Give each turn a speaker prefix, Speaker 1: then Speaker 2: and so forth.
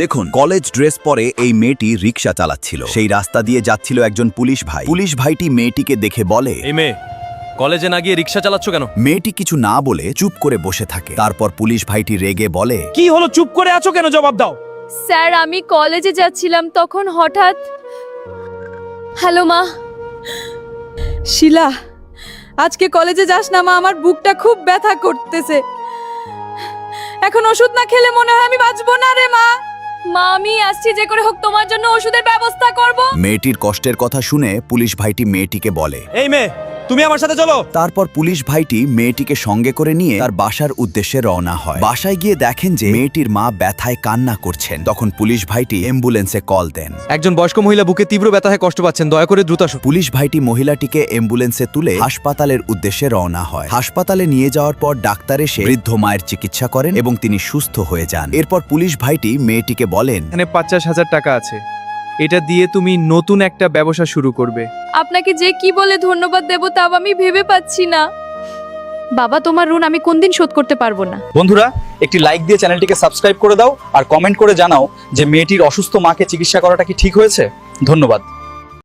Speaker 1: দেখুন, college dress পরে এই মেয়েটি রিকশা চালাচ্ছিল। সেই রাস্তা দিয়ে যাচ্ছিল একজন পুলিশ ভাই। পুলিশ ভাইটি মেয়েটিকে দেখে বলে,
Speaker 2: এই মেয়ে কলেজে না গিয়ে রিকশা চালাচ্ছ কেন?
Speaker 1: মেয়েটি কিছু না বলে চুপ করে বসে থাকে। তারপর পুলিশ ভাইটি রেগে বলে,
Speaker 3: কি হলো, চুপ করে আছো কেন? জবাব দাও।
Speaker 4: স্যার, আমি কলেজে যাচ্ছিলাম, তখন হঠাৎ। হ্যালো মা।
Speaker 5: শিলা, আজকে কলেজে যাস না মা, আমার বুকটা খুব ব্যথা করতেছে। এখন ওষুধ না খেলে মনে হয় আমি বাঁচবো না রে মা।
Speaker 4: মা, আমি আসছি, যে করে হোক তোমার জন্য ওষুধের ব্যবস্থা করব।
Speaker 1: মেয়েটির কষ্টের কথা শুনে পুলিশ ভাইটি মেয়েটিকে বলে,
Speaker 3: এই মেয়ে, তুমি আমার সাথে চলো।
Speaker 1: তারপর পুলিশ ভাইটি মেয়েটিকে সঙ্গে করে নিয়ে তার বাসার উদ্দেশ্যে রওনা হয়। বাসায় গিয়ে দেখেন যে মেয়েটির মা ব্যথায় কান্না করছেন। তখন পুলিশ ভাইটি অ্যাম্বুলেন্সে কল দেন।
Speaker 2: একজন বয়স্ক মহিলা বুকে তীব্র ব্যথায় কষ্ট পাচ্ছেন, দয়া করে দ্রুত আসুন।
Speaker 1: পুলিশ ভাইটি মহিলাটিকে অ্যাম্বুলেন্সে তুলে হাসপাতালের উদ্দেশ্যে রওনা হয়। হাসপাতালে নিয়ে যাওয়ার পর ডাক্তার এসে বৃদ্ধ মায়ের চিকিৎসা করেন এবং তিনি সুস্থ হয়ে যান। এরপর পুলিশ ভাইটি মেয়েটিকে বলেন,
Speaker 6: এখানে 50,000 টাকা আছে, এটা দিয়ে তুমি নতুন একটা ব্যবসা শুরু করবে।
Speaker 4: আপনাকে যে কি বলে ধন্যবাদ দেব তা আমি ভেবে পাচ্ছি না। বাবা, তোমার ঋণ আমি কোনদিন শোধ করতে পারবো না।
Speaker 7: বন্ধুরা, একটি লাইক দিয়ে চ্যানেলটিকে সাবস্ক্রাইব করে দাও আর কমেন্ট করে জানাও যে মেয়েটির অসুস্থ মাকে চিকিৎসা করাটা কি ঠিক হয়েছে। ধন্যবাদ।